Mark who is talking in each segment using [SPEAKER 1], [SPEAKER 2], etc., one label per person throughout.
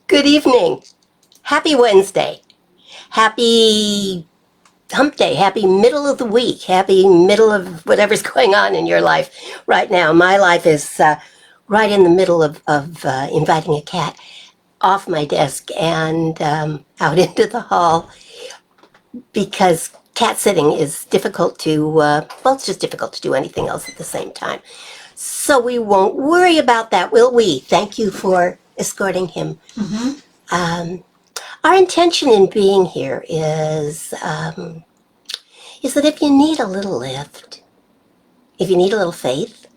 [SPEAKER 1] Good evening. Happy Wednesday. Happy hump day. Happy middle of the week. Happy middle of whatever's going on in your life right now. My life is right in the middle of inviting a cat off my desk and out into the hall because cat sitting is difficult to, well, it's just difficult to do anything else at the same time. So we won't worry about that, will we? Thank you for escorting him. Our intention in being here is that if you need a little lift, if you need a little faith,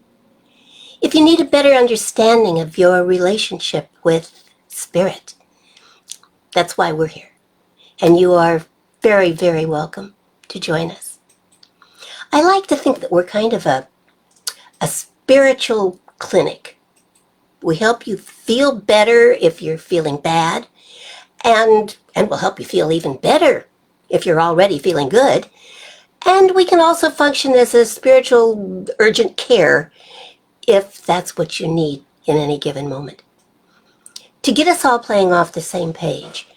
[SPEAKER 1] if you need a better understanding of your relationship with Spirit, that's why we're here. And you are very, very welcome to join us. I like to think that we're kind of a spiritual clinic. We help you feel better if you're feeling bad, and we'll help you feel even better if you're already feeling good. And we can also function as a spiritual urgent care if that's what you need in any given moment. To get us all playing off the same page,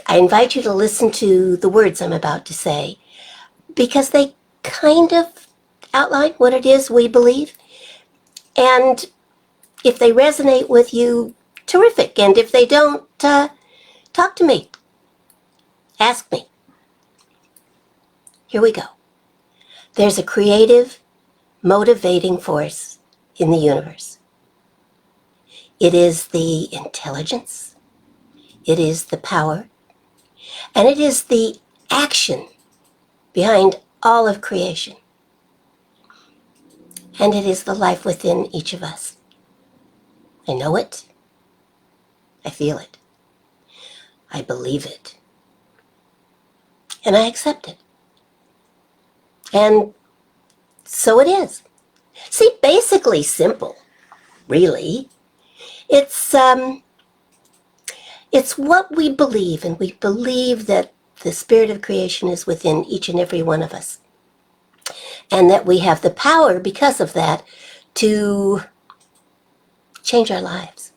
[SPEAKER 1] I invite you to listen to the words I'm about to say because they kind of outline what it is we believe. And if they resonate with you, terrific. And if they don't, talk to me. Ask me. Here we go. There's a creative, motivating force in the universe. It is the intelligence, it is the power, and it is the action behind all of creation. And it is the life within each of us. I know it. I feel it. I believe it. And I accept it. And so it is. See, basically simple, really. It's what we believe, and we believe that the spirit of creation is within each and every one of us. And that we have the power, because of that, to change our lives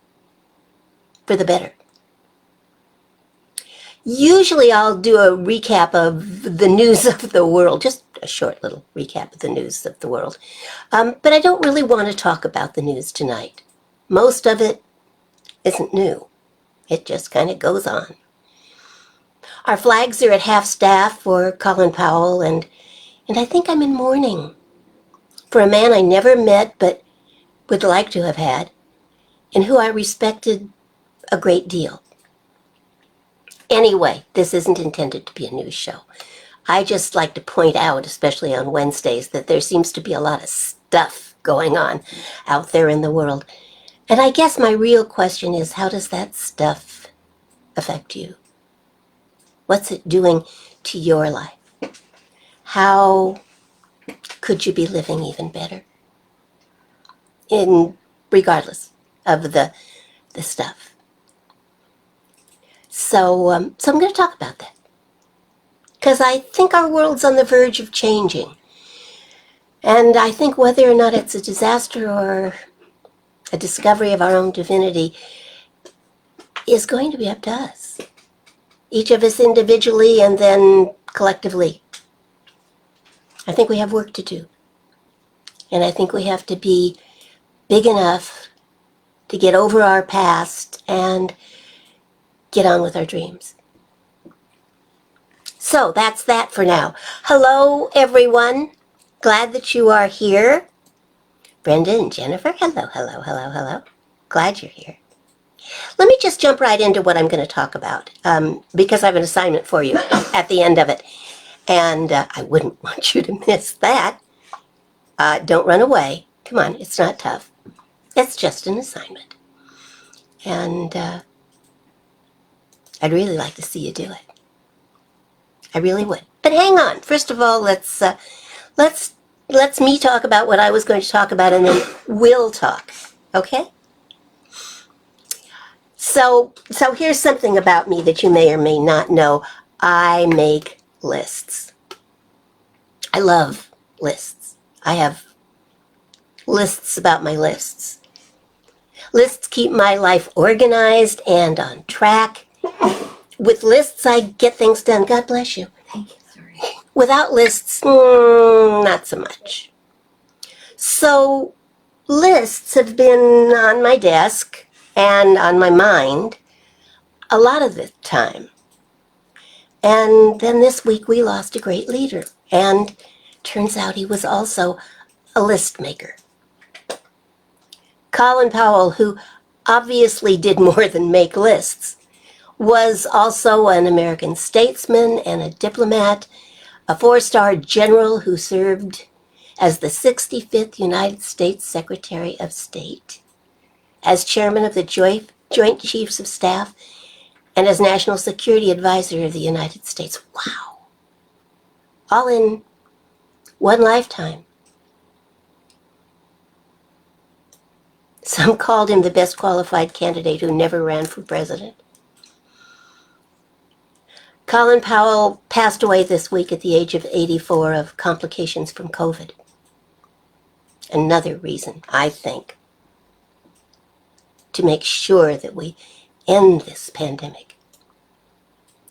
[SPEAKER 1] for the better. Usually I'll do a recap of the news of the world, just a short little recap of the news of the world. But I don't really want to talk about the news tonight. Most of it isn't new. It just kind of goes on. Our flags are at half-staff for Colin Powell, and I think I'm in mourning for a man I never met but would like to have had, and who I respected a great deal. Anyway, this isn't intended to be a news show. I just like to point out, especially on Wednesdays, that there seems to be a lot of stuff going on out there in the world. And I guess my real question is, how does that stuff affect you? What's it doing to your life? How could you be living even better? Regardless of the stuff. So I'm going to talk about that. Because I think our world's on the verge of changing. And I think whether or not it's a disaster or a discovery of our own divinity is going to be up to us. Each of us individually and then collectively. I think we have work to do. And I think we have to be big enough to get over our past and get on with our dreams. So that's that for now. Hello, everyone. Glad that you are here. Brenda and Jennifer, hello, hello, hello, hello. Glad you're here. Let me just jump right into what I'm going to talk about, because I have an assignment for you at the end of it. And I wouldn't want you to miss that. Don't run away. Come on, it's not tough. It's just an assignment. And I'd really like to see you do it. I really would. But hang on. First of all, let's me talk about what I was going to talk about, and then we'll talk. Okay? So here's something about me that you may or may not know. I make lists. I love lists. I have lists about my lists. Lists keep my life organized and on track. With lists, I get things done. God bless you.
[SPEAKER 2] Thank you. Sorry.
[SPEAKER 1] Without lists, not so much. So lists have been on my desk and on my mind a lot of the time. And then this week we lost a great leader. And turns out he was also a list maker. Colin Powell, who obviously did more than make lists, was also an American statesman and a diplomat, a 4-star general who served as the 65th United States Secretary of State, as chairman of the Joint Chiefs of Staff, and as National Security Advisor of the United States. Wow. All in one lifetime. Some called him the best qualified candidate who never ran for president. Colin Powell passed away this week at the age of 84 of complications from COVID. Another reason, I think, to make sure that we end this pandemic.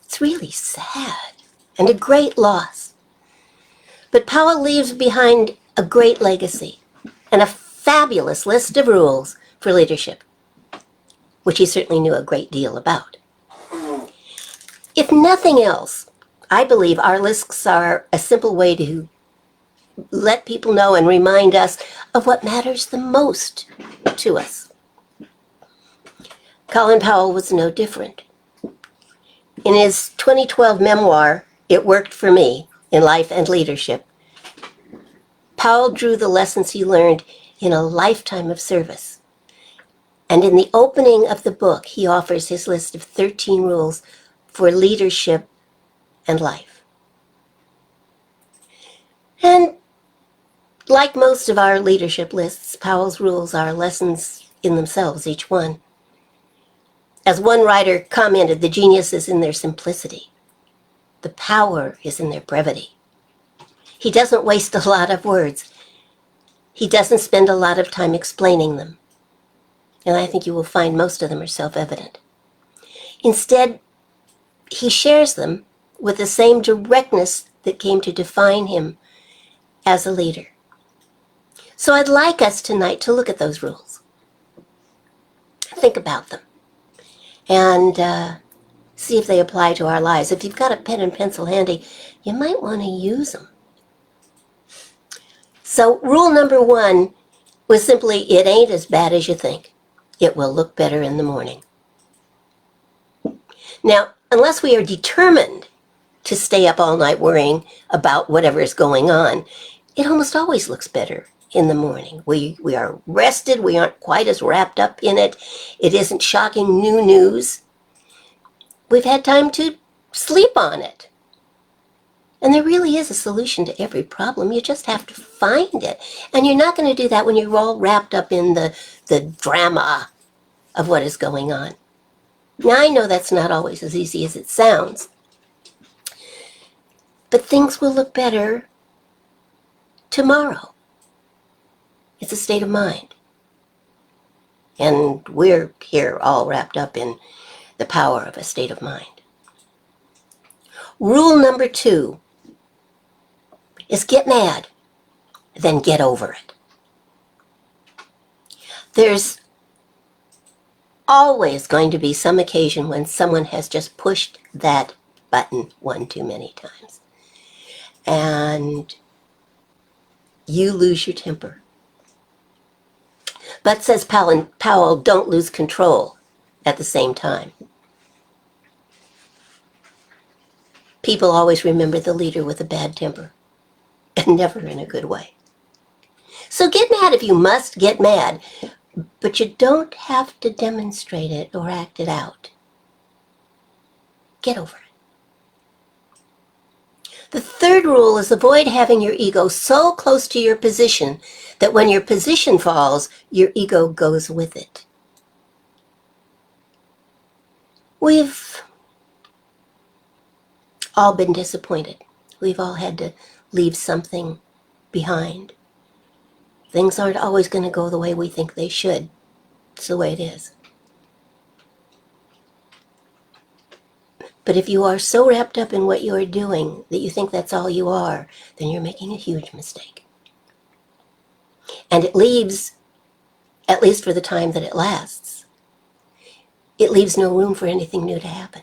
[SPEAKER 1] It's really sad and a great loss. But Powell leaves behind a great legacy and a fabulous list of rules for leadership, which he certainly knew a great deal about. If nothing else, I believe our lists are a simple way to let people know and remind us of what matters the most to us. Colin Powell was no different. In his 2012 memoir, It Worked for Me in Life and Leadership, Powell drew the lessons he learned in a lifetime of service. And in the opening of the book, he offers his list of 13 rules for leadership and life. And like most of our leadership lists, Powell's rules are lessons in themselves, each one. As one writer commented, the genius is in their simplicity. The power is in their brevity. He doesn't waste a lot of words. He doesn't spend a lot of time explaining them. And I think you will find most of them are self-evident. Instead, he shares them with the same directness that came to define him as a leader. So I'd like us tonight to look at those rules. Think about them. And see if they apply to our lives. If you've got a pen and pencil handy, you might want to use them. So rule number 1 was simply, it ain't as bad as you think. It will look better in the morning. Now, unless we are determined to stay up all night worrying about whatever is going on, it almost always looks better in the morning. We are rested. We aren't quite as wrapped up in it. It isn't shocking new news. We've had time to sleep on it. And there really is a solution to every problem. You just have to find it. And you're not going to do that when you're all wrapped up in the drama of what is going on. Now, I know that's not always as easy as it sounds. But things will look better tomorrow. It's a state of mind. And we're here all wrapped up in the power of a state of mind. Rule number 2 is get mad, then get over it. There's always going to be some occasion when someone has just pushed that button one too many times. And you lose your temper. But, says Powell, don't lose control at the same time. People always remember the leader with a bad temper, and never in a good way. So get mad if you must get mad, but you don't have to demonstrate it or act it out. Get over it. The third rule is avoid having your ego so close to your position that when your position falls, your ego goes with it. We've all been disappointed. We've all had to leave something behind. Things aren't always going to go the way we think they should. It's the way it is. But if you are so wrapped up in what you are doing that you think that's all you are, then you're making a huge mistake. And it leaves, at least for the time that it lasts, it leaves no room for anything new to happen.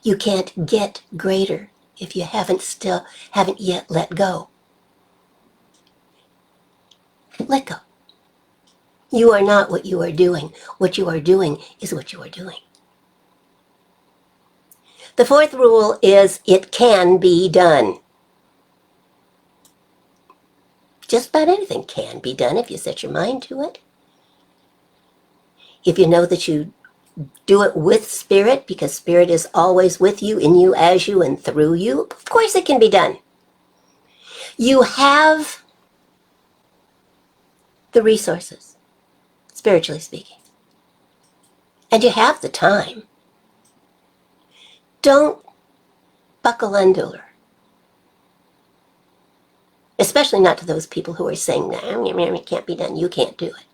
[SPEAKER 1] You can't get greater if you haven't yet let go. Let go. You are not what you are doing. What you are doing is what you are doing. The fourth rule is it can be done. Just about anything can be done if you set your mind to it. If you know that you do it with spirit, because spirit is always with you, in you, as you, and through you, of course it can be done. You have the resources, spiritually speaking. And you have the time. Don't buckle under. Especially not to those people who are saying, it can't be done, you can't do it.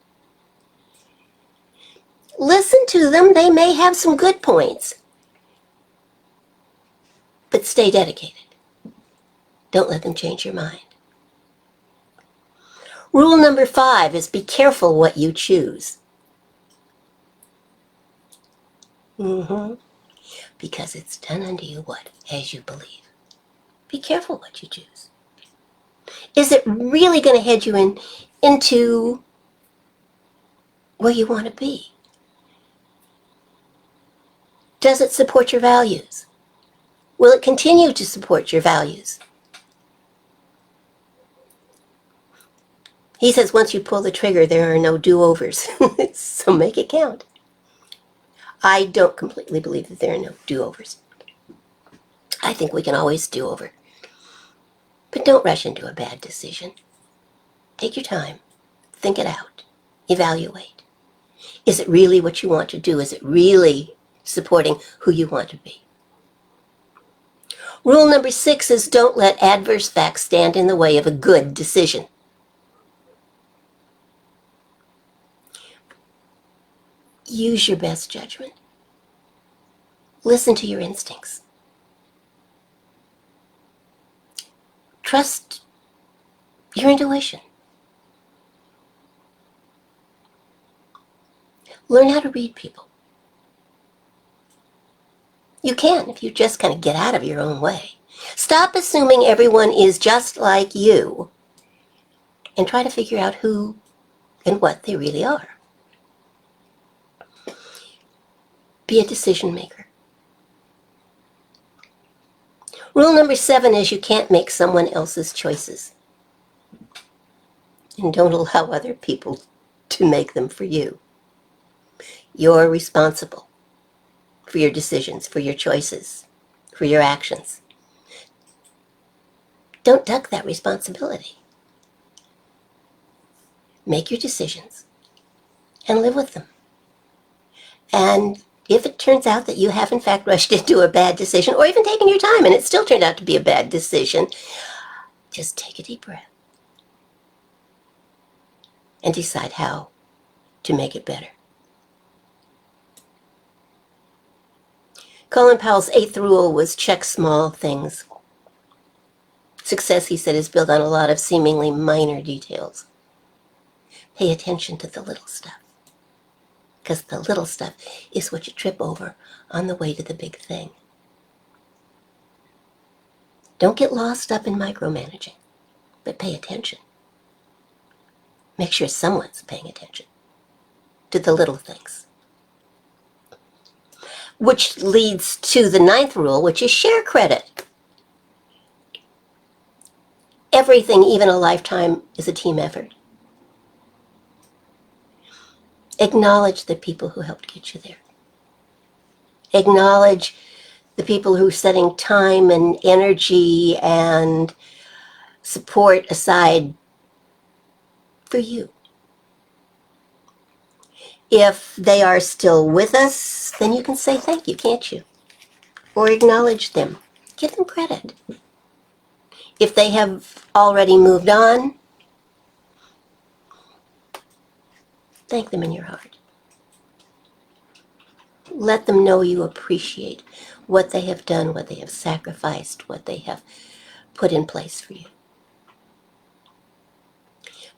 [SPEAKER 1] Listen to them, they may have some good points. But stay dedicated. Don't let them change your mind. Rule number 5 is be careful what you choose. Because it's done unto you what? As you believe. Be careful what you choose. Is it really going to head you into where you want to be? Does it support your values? Will it continue to support your values? He says once you pull the trigger, there are no do-overs. So make it count. I don't completely believe that there are no do-overs. I think we can always do over. But don't rush into a bad decision. Take your time. Think it out. Evaluate. Is it really what you want to do? Is it really supporting who you want to be? Rule number 6 is don't let adverse facts stand in the way of a good decision. Use your best judgment. Listen to your instincts. Trust your intuition. Learn how to read people. You can if you just kind of get out of your own way. Stop assuming everyone is just like you and try to figure out who and what they really are. Be a decision maker. Rule number 7 is you can't make someone else's choices. And don't allow other people to make them for you. You're responsible for your decisions, for your choices, for your actions. Don't duck that responsibility. Make your decisions and live with them. And if it turns out that you have in fact rushed into a bad decision, or even taken your time and it still turned out to be a bad decision, just take a deep breath and decide how to make it better. Colin Powell's 8th rule was check small things. Success, he said, is built on a lot of seemingly minor details. Pay attention to the little stuff. Because the little stuff is what you trip over on the way to the big thing. Don't get lost up in micromanaging, but pay attention. Make sure someone's paying attention to the little things. Which leads to the 9th rule, which is share credit. Everything, even a lifetime, is a team effort. Acknowledge the people who helped get you there. Acknowledge the people who are setting time and energy and support aside for you. If they are still with us, then you can say thank you, can't you? Or acknowledge them. Give them credit. If they have already moved on, Thank them in your heart. Let them know you appreciate what they have done, what they have sacrificed, what they have put in place for you.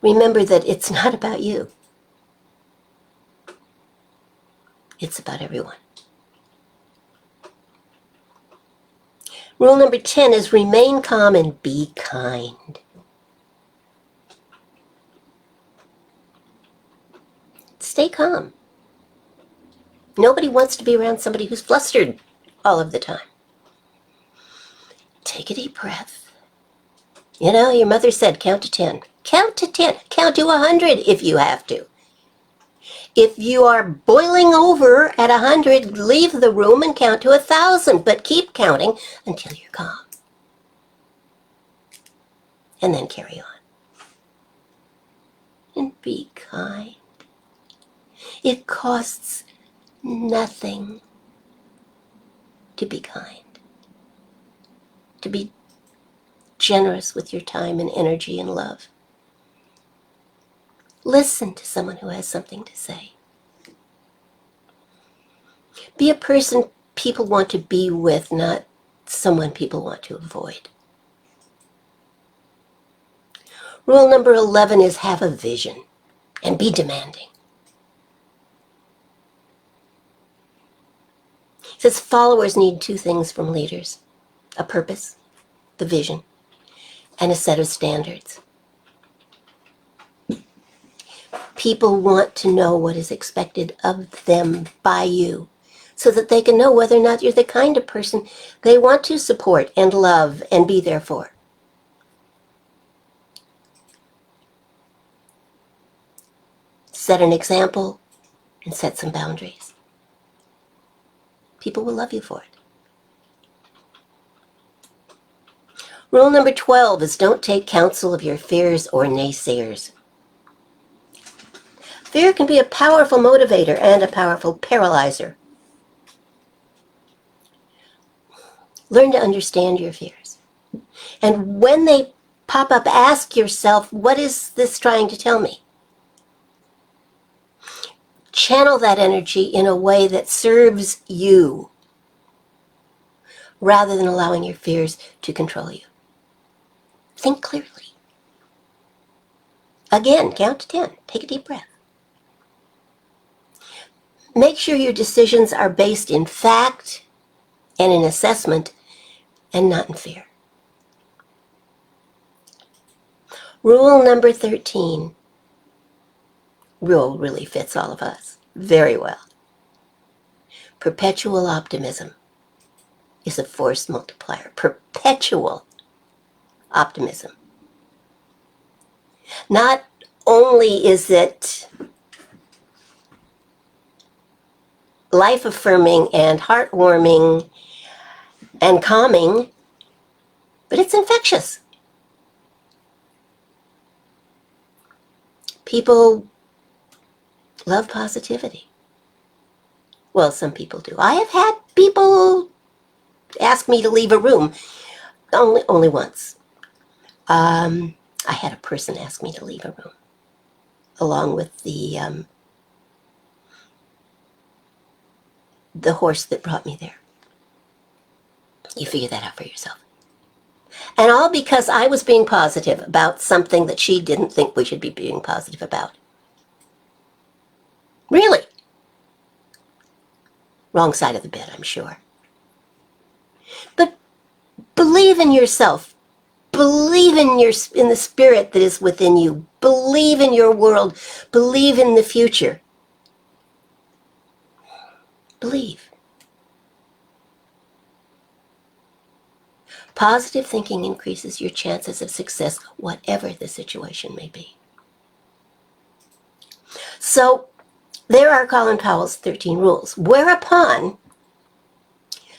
[SPEAKER 1] Remember that it's not about you. It's about everyone. Rule number 10 is remain calm and be kind. Stay calm. Nobody wants to be around somebody who's flustered all of the time. Take a deep breath. You know, your mother said count to 10. Count to 10. Count to 100 if you have to. If you are boiling over at 100, leave the room and count to 1,000, but keep counting until you're calm. And then carry on. And be kind. It costs nothing to be kind, to be generous with your time and energy and love. Listen to someone who has something to say. Be a person people want to be with, not someone people want to avoid. Rule number 11 is have a vision and be demanding. It says followers need two things from leaders: a purpose, the vision, and a set of standards. People want to know what is expected of them by you so that they can know whether or not you're the kind of person they want to support and love and be there for. Set an example and set some boundaries. People will love you for it. Rule number 12 is don't take counsel of your fears or naysayers. Fear can be a powerful motivator and a powerful paralyzer. Learn to understand your fears. And when they pop up, ask yourself, what is this trying to tell me? Channel that energy in a way that serves you rather than allowing your fears to control you. Think clearly. Again, count to 10. Take a deep breath. Make sure your decisions are based in fact and in assessment and not in fear. Rule number 13. Rule really fits all of us very well. Perpetual optimism is a force multiplier. Perpetual optimism. Not only is it life-affirming and heartwarming and calming, but it's infectious. People love positivity. Well, some people do. I have had people ask me to leave a room. Only once. I had a person ask me to leave a room, along with the horse that brought me there. You figure that out for yourself. And all because I was being positive about something that she didn't think we should be being positive about. Really? Wrong side of the bed, I'm sure. But believe in yourself. Believe in the spirit that is within you. Believe in your world. Believe in the future. Believe. Positive thinking increases your chances of success, whatever the situation may be. So, there are Colin Powell's 13 rules, whereupon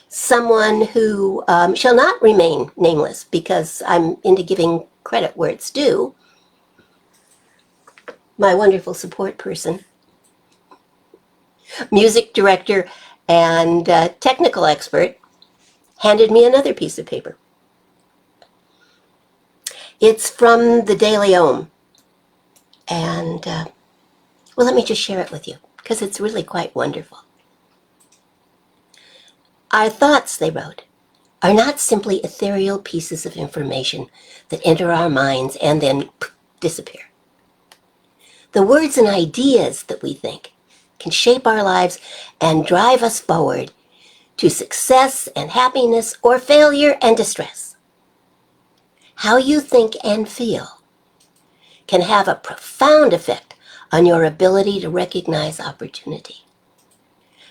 [SPEAKER 1] someone who shall not remain nameless, because I'm into giving credit where it's due, my wonderful support person, music director, and technical expert, handed me another piece of paper. It's from the Daily Ohm, and Well, let me just share it with you, because it's really quite wonderful. Our thoughts, they wrote, are not simply ethereal pieces of information that enter our minds and then disappear. The words and ideas that we think can shape our lives and drive us forward to success and happiness or failure and distress. How you think and feel can have a profound effect on your ability to recognize opportunity,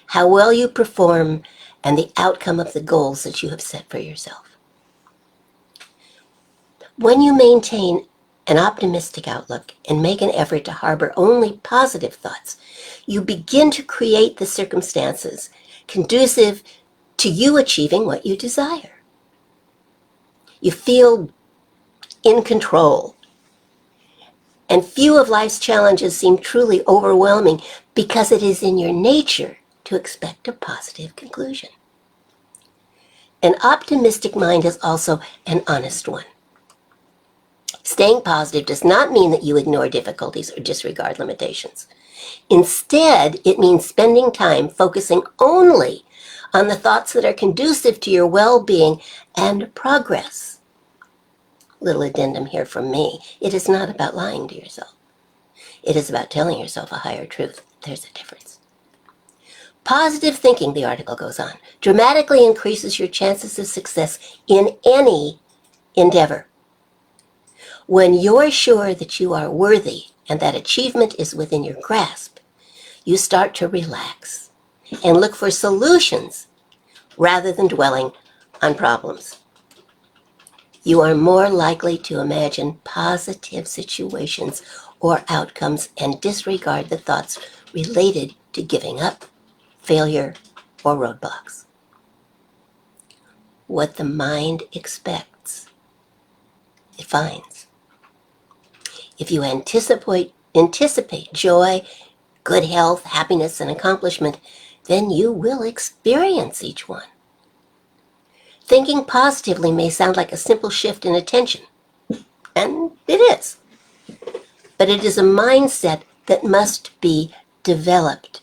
[SPEAKER 1] how well you perform, and the outcome of the goals that you have set for yourself. When you maintain an optimistic outlook and make an effort to harbor only positive thoughts, you begin to create the circumstances conducive to you achieving what you desire. You feel in control, and few of life's challenges seem truly overwhelming because it is in your nature to expect a positive conclusion. An optimistic mind is also an honest one. Staying positive does not mean that you ignore difficulties or disregard limitations. Instead, it means spending time focusing only on the thoughts that are conducive to your well-being and progress. Little addendum here from me. It is not about lying to yourself. It is about telling yourself a higher truth. There's a difference. Positive thinking, the article goes on, dramatically increases your chances of success in any endeavor. When you're sure that you are worthy and that achievement is within your grasp, you start to relax and look for solutions rather than dwelling on problems. You are more likely to imagine positive situations or outcomes and disregard the thoughts related to giving up, failure, or roadblocks. What the mind expects, it finds. If you anticipate joy, good health, happiness, and accomplishment, then you will experience each one. Thinking positively may sound like a simple shift in attention, and it is. But it is a mindset that must be developed.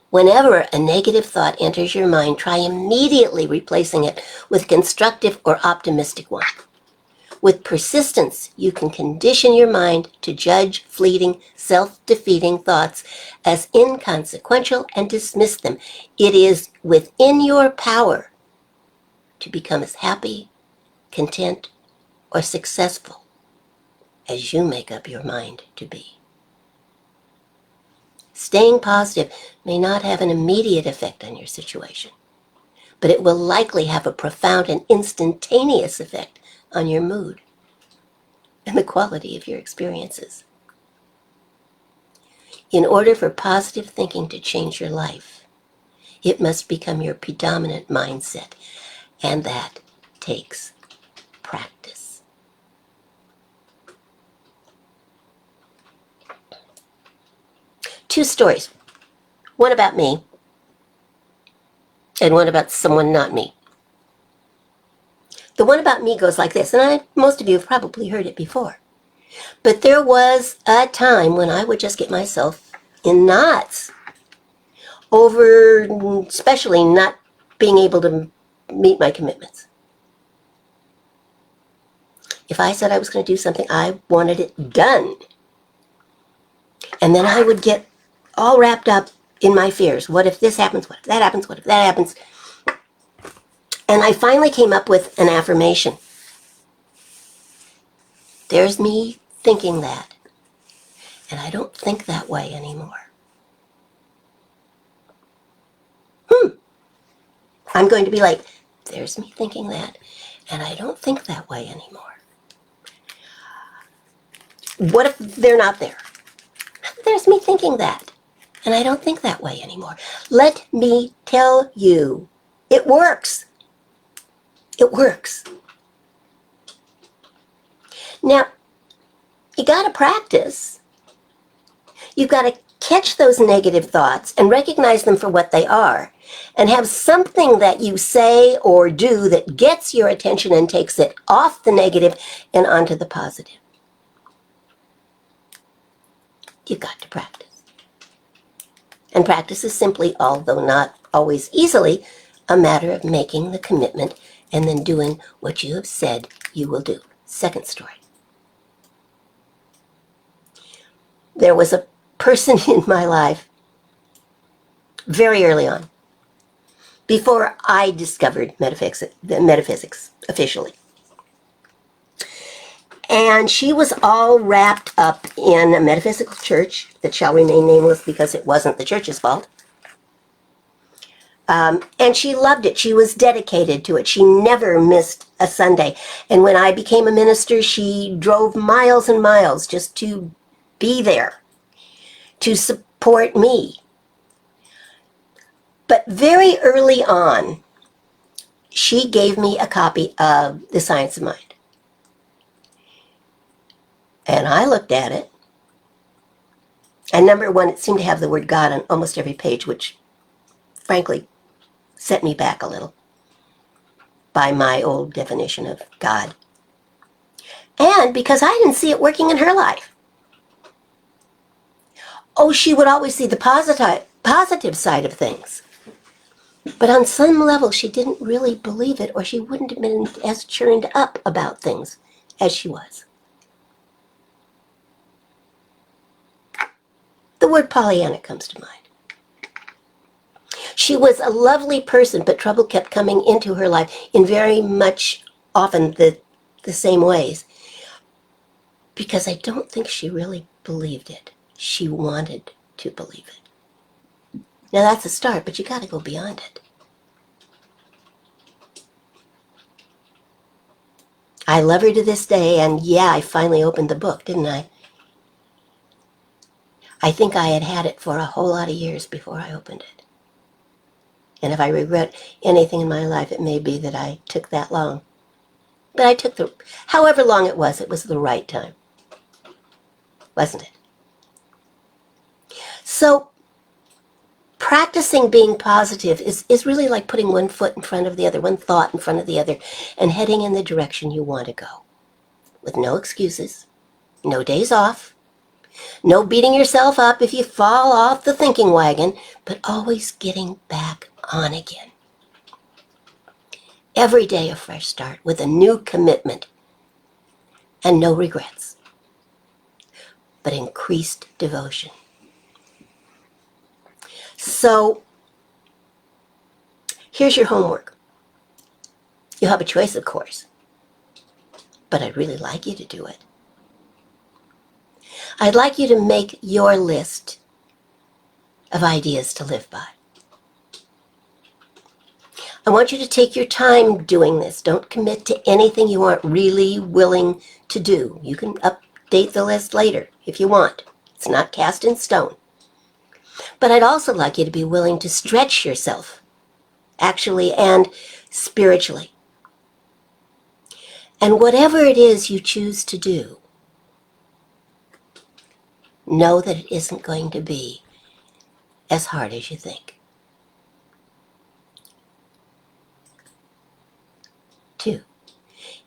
[SPEAKER 1] Whenever a negative thought enters your mind, try immediately replacing it with a constructive or optimistic one. With persistence, you can condition your mind to judge fleeting, self-defeating thoughts as inconsequential and dismiss them. It is within your power to become as happy, content, or successful as you make up your mind to be. Staying positive may not have an immediate effect on your situation, but it will likely have a profound and instantaneous effect on your mood and the quality of your experiences. In order for positive thinking to change your life, it must become your predominant mindset, and that takes practice. Two stories, one about me and one about someone not me. The one about me goes like this, and most of you have probably heard it before. But there was a time when I would just get myself in knots over especially not being able to meet my commitments. If I said I was going to do something, I wanted it done. And then I would get all wrapped up in my fears. What if this happens? What if that happens? What if that happens? And I finally came up with an affirmation. There's me thinking that, and I don't think that way anymore. I'm going to be like, there's me thinking that, and I don't think that way anymore. What if they're not there? There's me thinking that, and I don't think that way anymore. Let me tell you, it works. It works. Now, you got to practice. You've got to catch those negative thoughts and recognize them for what they are, and have something that you say or do that gets your attention and takes it off the negative and onto the positive. You've got to practice. And practice is simply, although not always easily, a matter of making the commitment and then doing what you have said you will do. Second story. There was a person in my life very early on, before I discovered metaphysics officially. And she was all wrapped up in a metaphysical church that shall remain nameless because it wasn't the church's fault. And she loved it. She was dedicated to it. She never missed a Sunday. And when I became a minister, she drove miles and miles just to be there, to support me. But very early on, she gave me a copy of The Science of Mind. And I looked at it. And number one, it seemed to have the word God on almost every page, which, frankly, set me back a little by my old definition of God. And because I didn't see it working in her life. Oh, she would always see the positive side of things. But on some level, she didn't really believe it, or she wouldn't have been as churned up about things as she was. The word Pollyanna comes to mind. She was a lovely person, but trouble kept coming into her life in very much often the same ways. Because I don't think she really believed it. She wanted to believe it. Now that's a start, but you got to go beyond it. I love her to this day, and yeah, I finally opened the book, didn't I? I think I had it for a whole lot of years before I opened it. And if I regret anything in my life, it may be that I took that long. But I took however long it was the right time. Wasn't it? So, practicing being positive is really like putting one foot in front of the other, one thought in front of the other, and heading in the direction you want to go. With no excuses, no days off, no beating yourself up if you fall off the thinking wagon, but always getting back on again. Every day a fresh start with a new commitment and no regrets, but increased devotion. So, here's your homework. You have a choice, of course, but I'd really like you to do it. I'd like you to make your list of ideas to live by. I want you to take your time doing this. Don't commit to anything you aren't really willing to do. You can update the list later if you want. It's not cast in stone. But I'd also like you to be willing to stretch yourself, actually and spiritually. And whatever it is you choose to do, know that it isn't going to be as hard as you think. 2,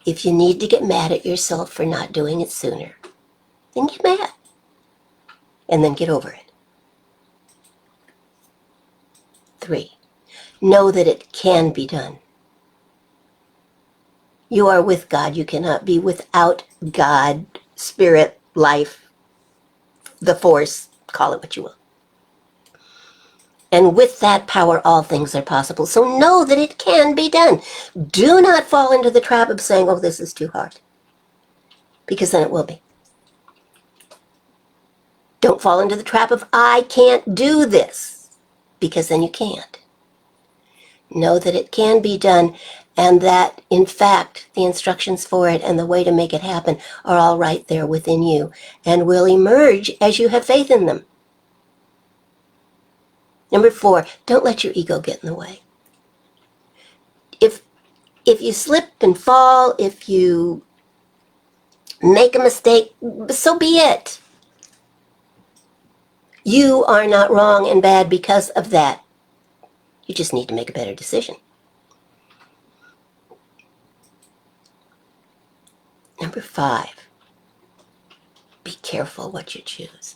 [SPEAKER 1] if you need to get mad at yourself for not doing it sooner, then get mad. And then get over it. 3, know that it can be done. You are with God. You cannot be without God, spirit, life, the force, call it what you will. And with that power, all things are possible. So know that it can be done. Do not fall into the trap of saying, oh, this is too hard. Because then it will be. Don't fall into the trap of, I can't do this. Because then you can't. Know that it can be done, and that, in fact, the instructions for it and the way to make it happen are all right there within you and will emerge as you have faith in them. Number 4, don't let your ego get in the way. If you slip and fall, if you make a mistake, so be it. You are not wrong and bad because of that. You just need to make a better decision. Number 5, be careful what you choose.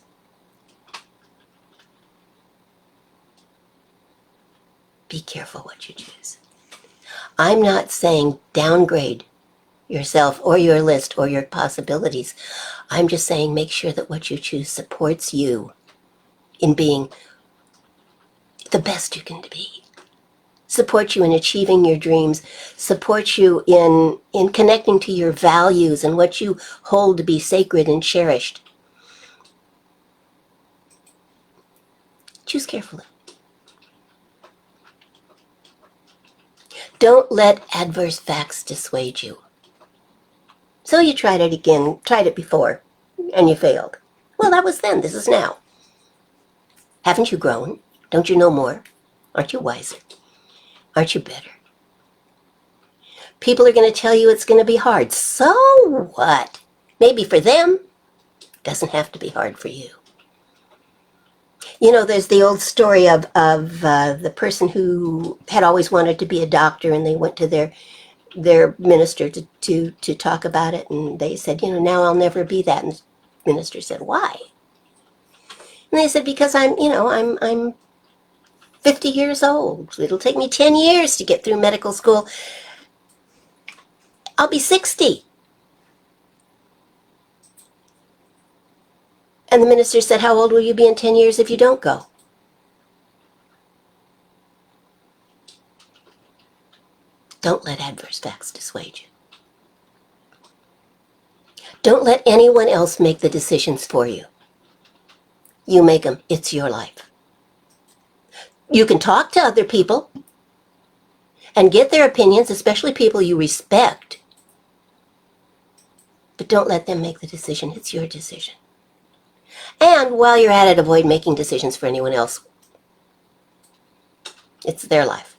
[SPEAKER 1] be careful what you choose. I'm not saying downgrade yourself or your list or your possibilities. I'm just saying make sure that what you choose supports you in being the best you can be. Support you in achieving your dreams, support you in connecting to your values and what you hold to be sacred and cherished. Choose carefully. Don't let adverse facts dissuade you. So you tried it again, tried it before, and you failed. Well, that was then, this is now. Haven't you grown? Don't you know more? Aren't you wiser? Aren't you better? People are going to tell you it's going to be hard. So what? Maybe for them, it doesn't have to be hard for you. You know, there's the old story of the person who had always wanted to be a doctor, and they went to their minister to talk about it, and they said, you know, now I'll never be that. And the minister said, why? And they said, because I'm 50 years old. It'll take me 10 years to get through medical school. I'll be 60. And the minister said, how old will you be in 10 years if you don't go? Don't let adverse facts dissuade you. Don't let anyone else make the decisions for you. You make them. It's your life. You can talk to other people and get their opinions, especially people you respect. But don't let them make the decision. It's your decision. And while you're at it, avoid making decisions for anyone else. It's their life.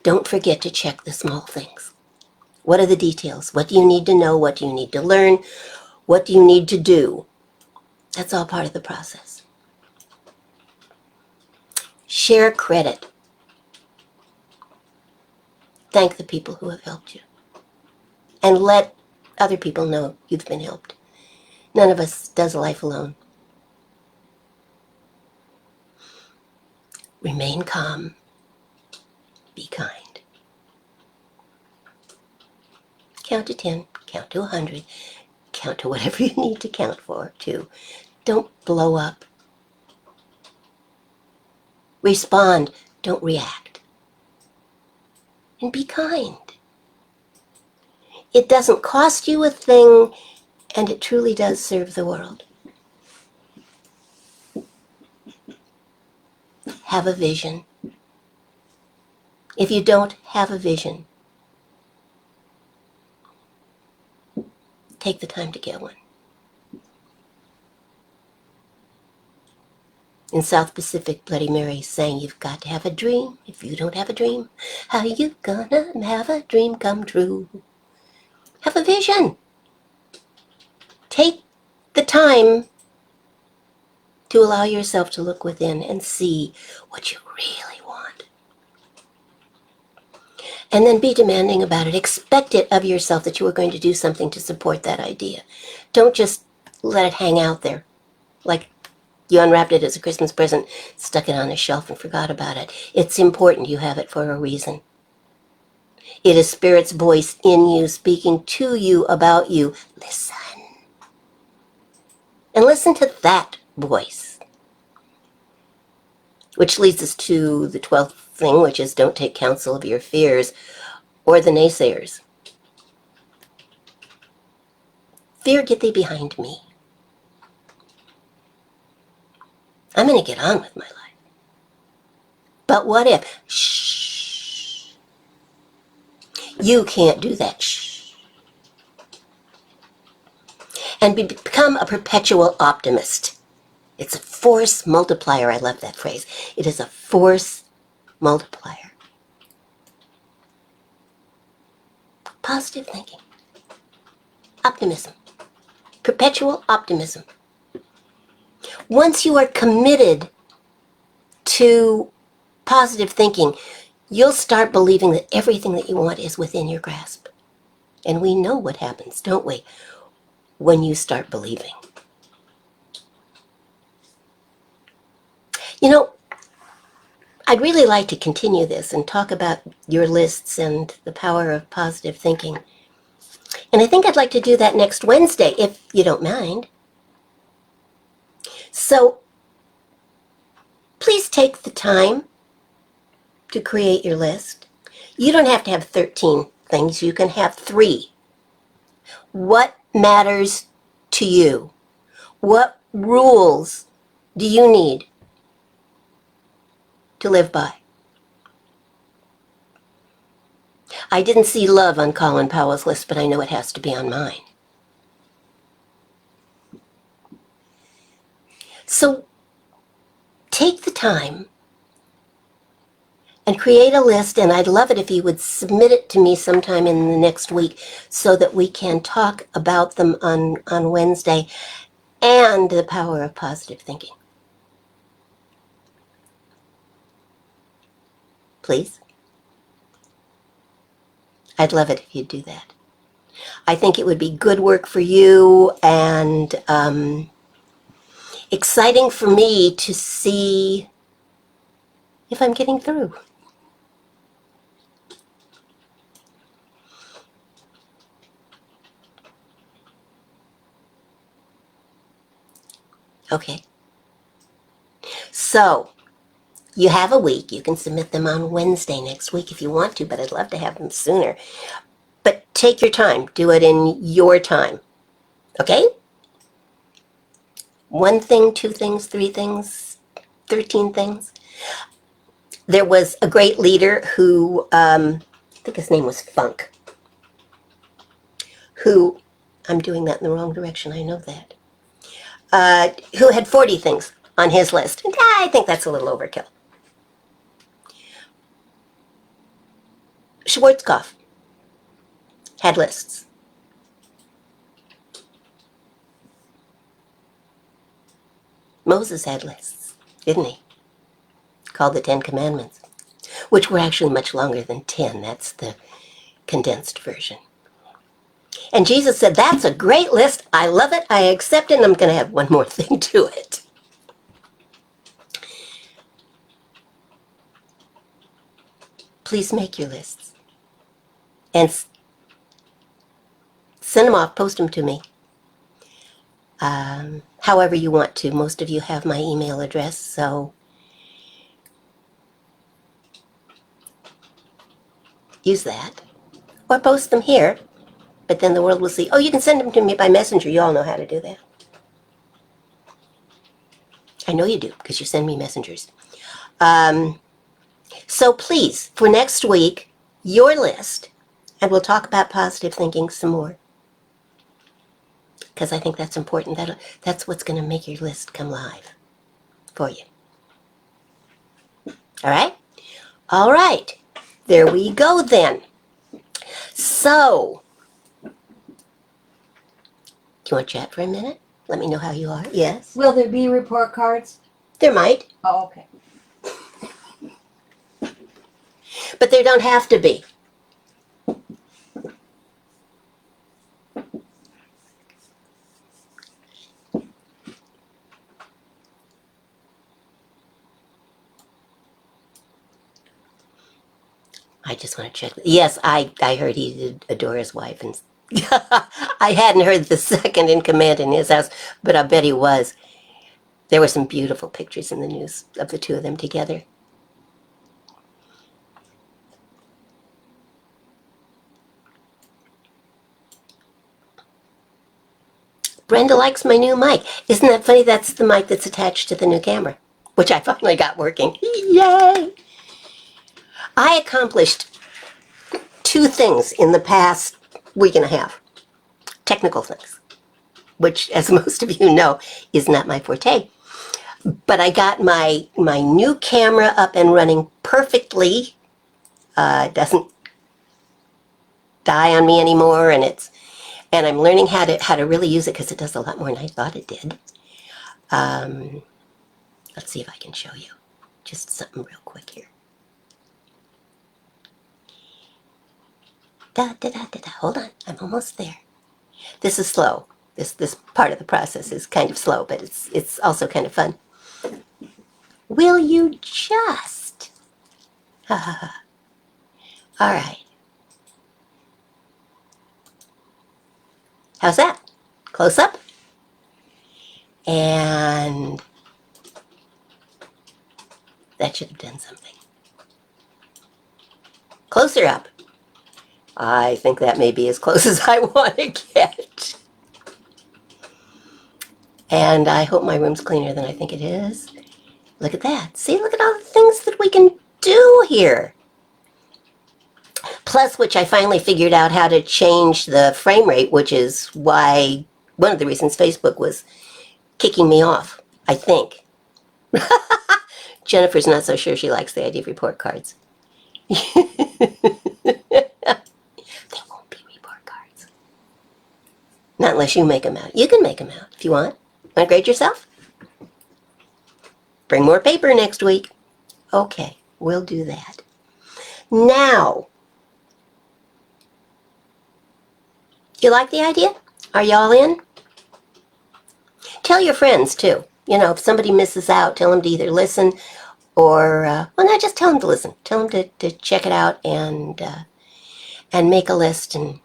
[SPEAKER 1] Don't forget to check the small things. What are the details? What do you need to know? What do you need to learn? What do you need to do? That's all part of the process. Share credit. Thank the people who have helped you. And let other people know you've been helped. None of us does life alone. Remain calm. Be kind. Count to 10. Count to 100. Count to whatever you need to count for, too. Don't blow up. Respond. Don't react. And be kind. It doesn't cost you a thing, and it truly does serve the world. Have a vision. If you don't have a vision, take the time to get one. In South Pacific, Bloody Mary sang, you've got to have a dream. If you don't have a dream, how you gonna have a dream come true? Have a vision. Take the time to allow yourself to look within and see what you really want. And then be demanding about it. Expect it of yourself that you are going to do something to support that idea. Don't just let it hang out there like you unwrapped it as a Christmas present, stuck it on a shelf and forgot about it. It's important you have it for a reason. It is Spirit's voice in you, speaking to you about you. Listen. And listen to that voice. Which leads us to the 12th thing, which is don't take counsel of your fears or the naysayers. Fear, get thee behind me. I'm going to get on with my life. But what if? Shh. You can't do that. Shh. And become a perpetual optimist. It's a force multiplier. I love that phrase. It is a force multiplier. Positive thinking. Optimism. Perpetual optimism. Once you are committed to positive thinking, you'll start believing that everything that you want is within your grasp. And we know what happens, don't we, when you start believing. You know, I'd really like to continue this and talk about your lists and the power of positive thinking. And I think I'd like to do that next Wednesday, if you don't mind. So please take the time to create your list. You don't have to have 13 things. You can have 3. What matters to you? What rules do you need to live by? I didn't see love on Colin Powell's list, but I know it has to be on mine. So take the time and create a list, and I'd love it if you would submit it to me sometime in the next week so that we can talk about them on Wednesday, and the power of positive thinking. Please? I'd love it if you'd do that. I think it would be good work for you and exciting for me to see if I'm getting through. Okay. So, you have a week. You can submit them on Wednesday next week if you want to, but I'd love to have them sooner. But take your time. Do it in your time. Okay? 1 thing, 2 things, 3 things, 13 things. There was a great leader who, I think his name was Funk, who, I'm doing that in the wrong direction, I know that, who had 40 things on his list. And I think that's a little overkill. Schwarzkopf had lists. Moses had lists, didn't he? Called the 10 Commandments, which were actually much longer than 10. That's the condensed version. And Jesus said, that's a great list. I love it. I accept it. And I'm going to have one more thing to it. Please make your lists. And send them off. Post them to me. However you want to. Most of you have my email address, so use that. Or post them here. But then the world will see, oh, you can send them to me by messenger. You all know how to do that. I know you do, because you send me messengers. So please, for next week, your list, and we'll talk about positive thinking some more. Because I think that's important. That's what's going to make your list come live for you. All right? All right. There we go then. So, do you want to chat for a minute? Let me know how you are. Yes?
[SPEAKER 2] Will there be report cards?
[SPEAKER 1] There might.
[SPEAKER 2] Oh, okay.
[SPEAKER 1] But there don't have to be. I just want to check. Yes, I heard he did adore his wife. And I hadn't heard the second in command in his house, but I bet he was. There were some beautiful pictures in the news of the 2 of them together. Brenda likes my new mic. Isn't that funny? That's the mic that's attached to the new camera, which I finally got working. Yay! I accomplished 2 things in the past week and a half. Technical things, which, as most of you know, is not my forte. But I got my new camera up and running perfectly. It doesn't die on me anymore, and I'm learning how to really use it because it does a lot more than I thought it did. Let's see if I can show you just something real quick here. Hold on, I'm almost there. This is slow. This part of the process is kind of slow, but it's also kind of fun. Will you just Ha ha ha. All right. How's that? Close up. And that should have done something. Closer up. I think that may be as close as I want to get. And I hope my room's cleaner than I think it is. Look at that. See, look at all the things that we can do here. Plus, which I finally figured out how to change the frame rate, which is why one of the reasons Facebook was kicking me off, I think. Jennifer's not so sure she likes the idea of report cards. They won't be report cards. Not unless you make them out. You can make them out if you want. Want to grade yourself? Bring more paper next week. Okay, we'll do that. Now, you like the idea? Are y'all in? Tell your friends too. You know, if somebody misses out, tell them to either listen or, well, not just tell them to listen. Tell them to check it out and make a list. And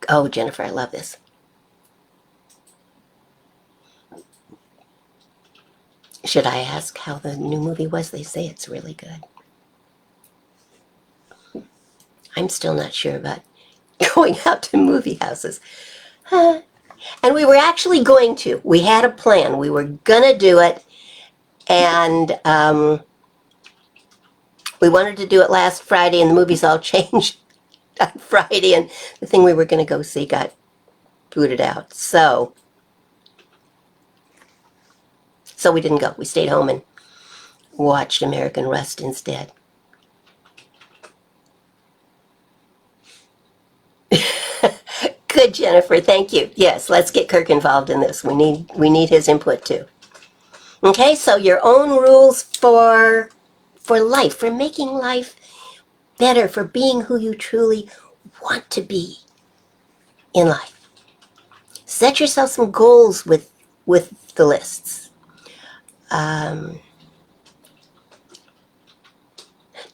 [SPEAKER 1] oh, Jennifer, I love this. Should I ask how the new movie was? They say it's really good. I'm still not sure about going out to movie houses. And we were actually going to. We had a plan. We were going to do it. And we wanted to do it last Friday, and the movies all changed on Friday. And the thing we were going to go see got booted out. So we didn't go. We stayed home and watched American Rust instead. Good, Jennifer. Thank you. Yes, let's get Kirk involved in this. We need his input too. Okay, so your own rules for life, for making life better, for being who you truly want to be in life. Set yourself some goals with the lists.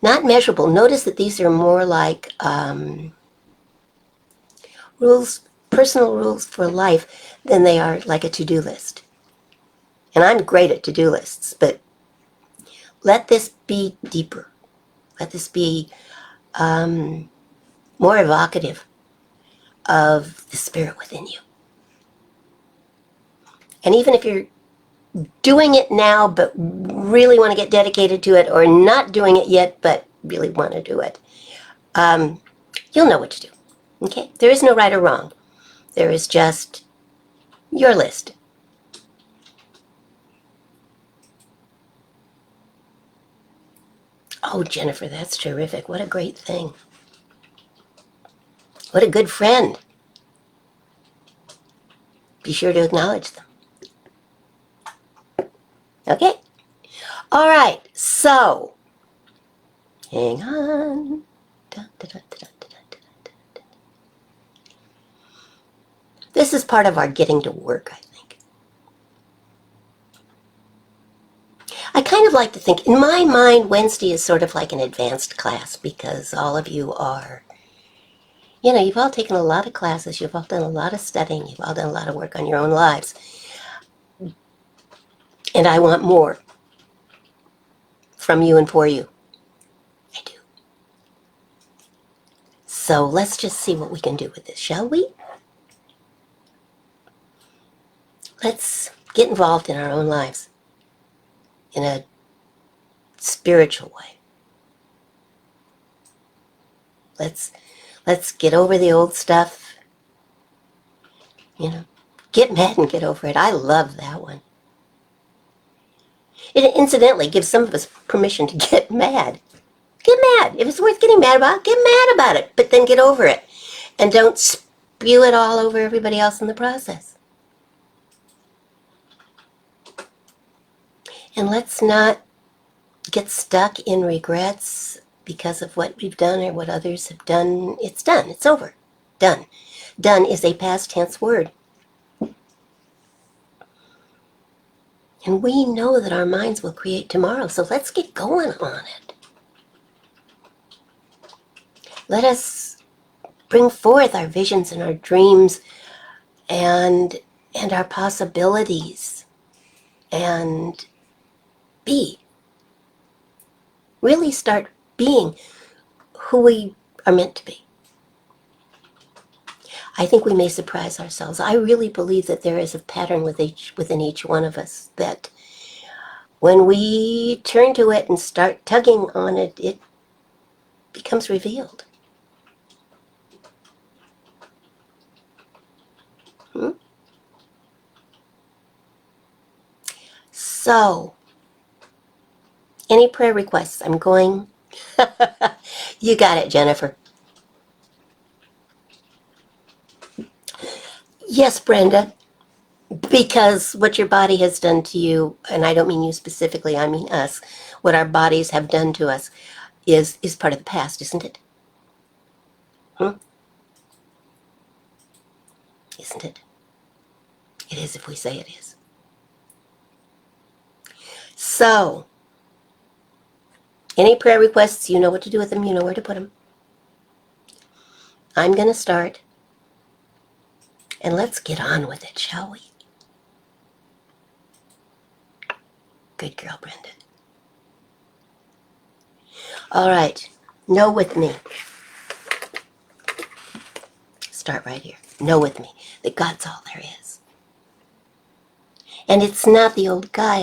[SPEAKER 1] Not measurable. Notice that these are more like rules, personal rules for life, than they are like a to-do list. And I'm great at to-do lists, but let this be deeper. Let this be more evocative of the spirit within you. And even if you're doing it now but really want to get dedicated to it, or not doing it yet but really want to do it, you'll know what to do. Okay? There is no right or wrong. There is just your list. Oh, Jennifer, that's terrific. What a great thing. What a good friend. Be sure to acknowledge them. Okay? All right, so, hang on. This is part of our getting to work, I think. I kind of like to think, in my mind, Wednesday is sort of like an advanced class, because all of you are, you know, you've all taken a lot of classes, you've all done a lot of studying, you've all done a lot of work on your own lives. And I want more from you and for you. I do. So let's just see what we can do with this, shall we? Let's get involved in our own lives in a spiritual way. Let's get over the old stuff. You know, get mad and get over it. I love that one. It incidentally gives some of us permission to get mad. Get mad. If it's worth getting mad about, get mad about it. But then get over it. And don't spew it all over everybody else in the process. And let's not get stuck in regrets because of what we've done or what others have done. It's done. It's over. Done. Done is a past tense word. And we know that our minds will create tomorrow, so let's get going on it. Let us bring forth our visions and our dreams and our possibilities and really start being who we are meant to be. I think we may surprise ourselves. I really believe that there is a pattern within each one of us, that when we turn to it and start tugging on it, it becomes revealed. So, any prayer requests? I'm going. You got it, Jennifer. Yes, Brenda, because what your body has done to you, and I don't mean you specifically, I mean us, what our bodies have done to us is part of the past, isn't it? Isn't it? It is if we say it is. So, any prayer requests, you know what to do with them, you know where to put them. I'm going to start, and let's get on with it, shall we? Good girl, Brenda. All right, know with me. Start right here. Know with me that God's all there is. And it's not the old guy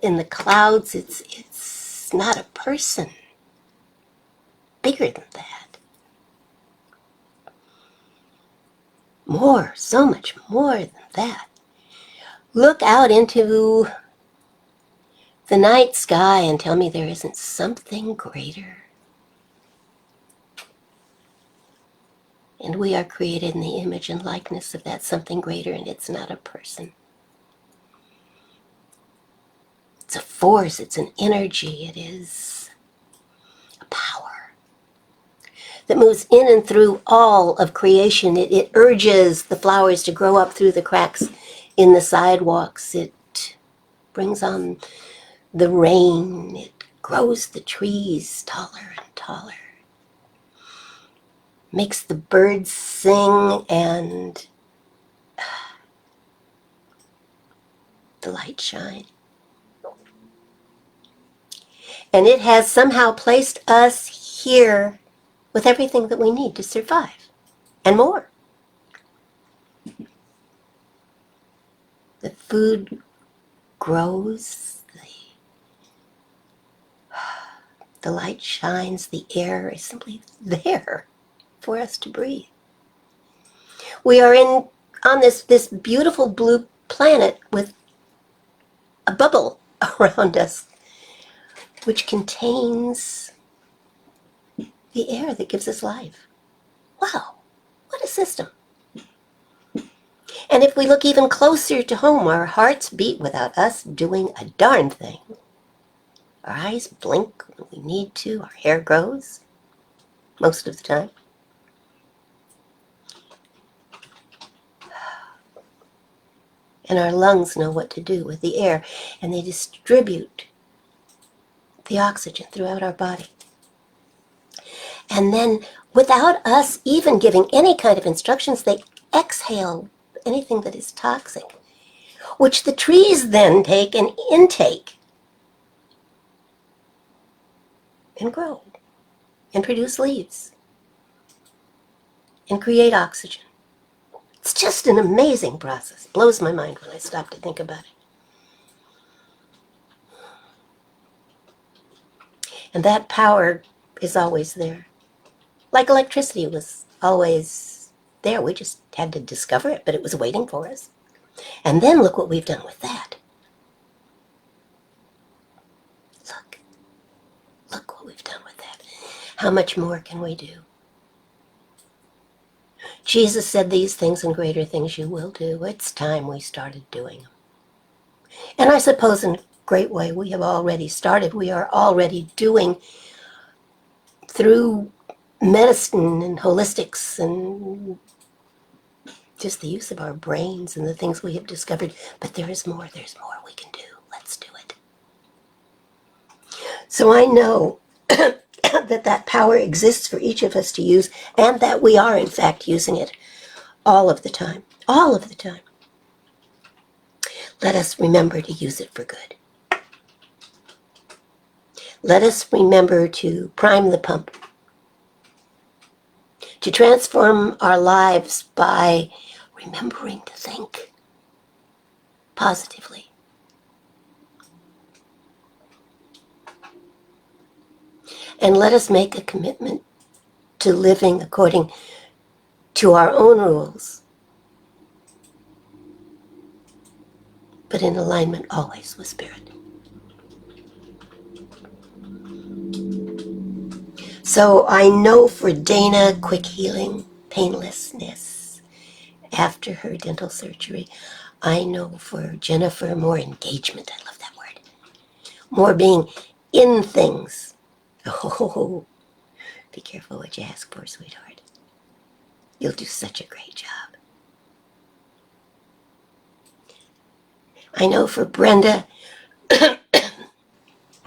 [SPEAKER 1] in the clouds. It's not a person. Bigger than that. More, so much more than that. Look out into the night sky and tell me there isn't something greater. And we are created in the image and likeness of that something greater, and it's not a person. It's a force, it's an energy, it is a power that moves in and through all of creation. It urges the flowers to grow up through the cracks in the sidewalks. It brings on the rain. It grows the trees taller and taller. Makes the birds sing and the light shine. And it has somehow placed us here with everything that we need to survive and more. The food grows, the light shines, the air is simply there for us to breathe. We are on this beautiful blue planet with a bubble around us, which contains the air that gives us life. Wow, what a system. And if we look even closer to home, our hearts beat without us doing a darn thing. Our eyes blink when we need to. Our hair grows, most of the time. And our lungs know what to do with the air, and they distribute the oxygen throughout our body. And then, without us even giving any kind of instructions, they exhale anything that is toxic, which the trees then take and intake and grow and produce leaves and create oxygen. It's just an amazing process. It blows my mind when I stop to think about it. And that power is always there. Like electricity was always there. We just had to discover it, but it was waiting for us. And then look what we've done with that. Look what we've done with that. How much more can we do? Jesus said, these things and greater things you will do. It's time we started doing them. And I suppose in a great way we have already started. We are already doing through medicine and holistics and just the use of our brains and the things we have discovered. But there's more we can do. So I know that power exists for each of us to use, and that we are, in fact, using it all of the time. All of the time. Let us remember to use it for good. Let us remember to prime the pump, to transform our lives by remembering to think positively. And let us make a commitment to living according to our own rules, but in alignment always with Spirit. So I know for Dana, quick healing, painlessness after her dental surgery. I know for Jennifer, more engagement. I love that word. More being in things. Oh, be careful what you ask for, sweetheart. You'll do such a great job. I know for Brenda,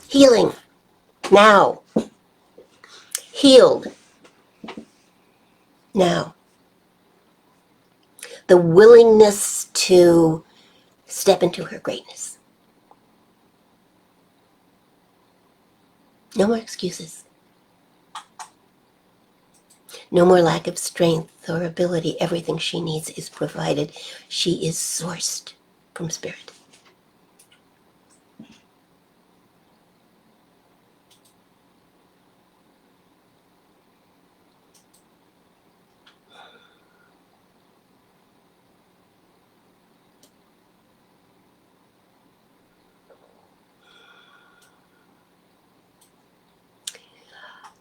[SPEAKER 1] healing now. Healed now. The willingness to step into her greatness. No more excuses. No more lack of strength or ability. Everything she needs is provided. She is sourced from Spirit.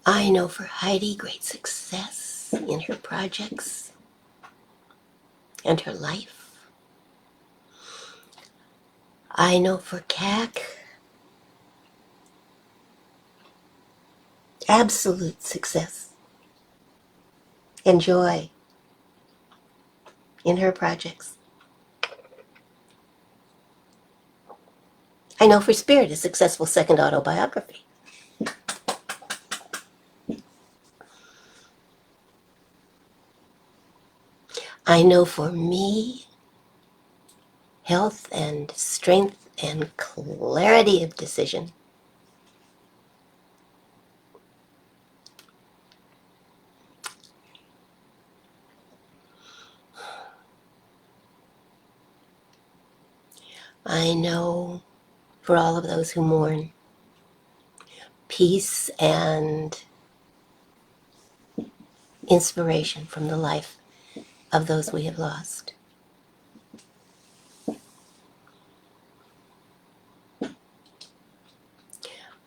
[SPEAKER 1] I know for Heidi, great success in her projects and her life. I know for CAC, absolute success and joy in her projects. I know for Spirit, a successful second autobiography. I know for me, health and strength and clarity of decision. I know for all of those who mourn, peace and inspiration from the life of those we have lost.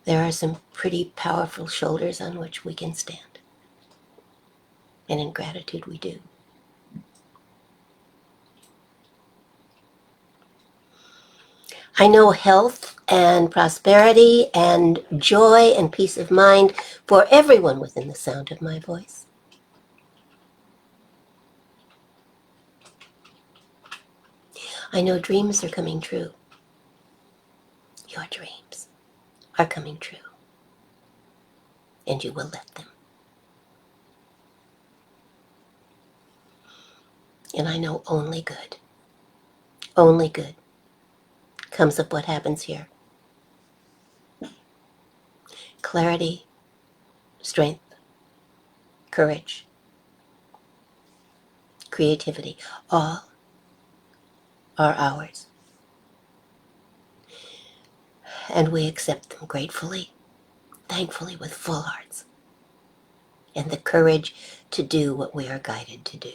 [SPEAKER 1] There are some pretty powerful shoulders on which we can stand. And in gratitude we do. I know health and prosperity and joy and peace of mind for everyone within the sound of my voice. I know dreams are coming true. Your dreams are coming true. And you will let them. And I know only good comes of what happens here. Clarity, strength, courage, creativity, all are ours. And we accept them gratefully, thankfully, with full hearts, and the courage to do what we are guided to do.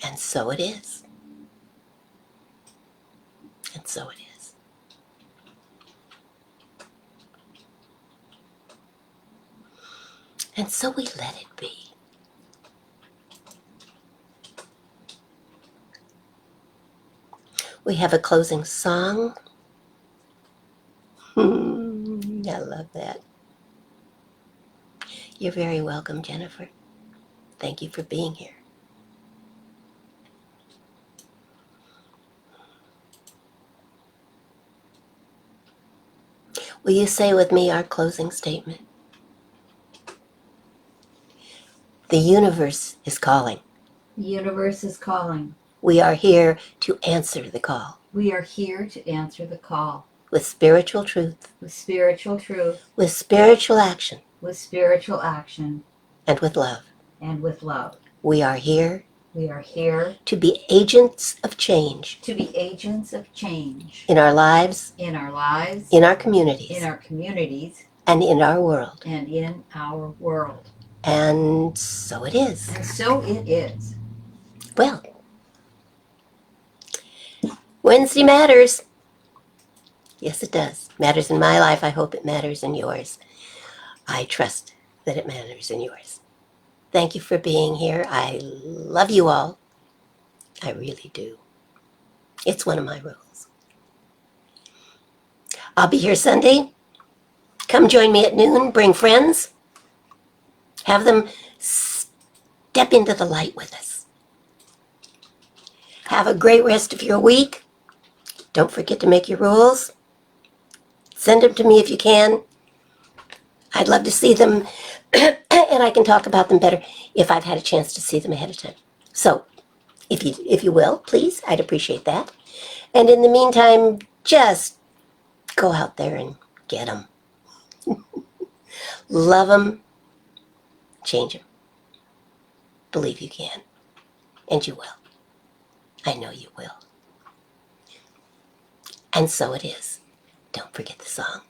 [SPEAKER 1] And so it is. And so it is. And so we let it be. We have a closing song. I love that. You're very welcome, Jennifer. Thank you for being here. Will you say with me our closing statement? The universe is calling.
[SPEAKER 2] The universe is calling.
[SPEAKER 1] We are here to answer the call.
[SPEAKER 2] We are here to answer the call.
[SPEAKER 1] With spiritual truth.
[SPEAKER 2] With spiritual truth.
[SPEAKER 1] With spiritual action.
[SPEAKER 2] With spiritual action.
[SPEAKER 1] And with love.
[SPEAKER 2] And with love.
[SPEAKER 1] We are here.
[SPEAKER 2] We are here
[SPEAKER 1] to be agents of change.
[SPEAKER 2] to be agents of change.
[SPEAKER 1] In our lives.
[SPEAKER 2] In our lives.
[SPEAKER 1] In our communities.
[SPEAKER 2] In our communities.
[SPEAKER 1] And in our world.
[SPEAKER 2] And in our world.
[SPEAKER 1] And so it is.
[SPEAKER 2] And so it is.
[SPEAKER 1] Well, Wednesday matters. Yes, it does. Matters in my life. I hope it matters in yours. I trust that it matters in yours. Thank you for being here. I love you all. I really do. It's one of my rules. I'll be here Sunday. Come join me at noon. Bring friends. Have them step into the light with us. Have a great rest of your week. Don't forget to make your rules. Send them to me if you can. I'd love to see them, and I can talk about them better if I've had a chance to see them ahead of time. So, if you will, please, I'd appreciate that. And in the meantime, just go out there and get them. Love them. Change them. Believe you can. And you will. I know you will. And so it is. Don't forget the song.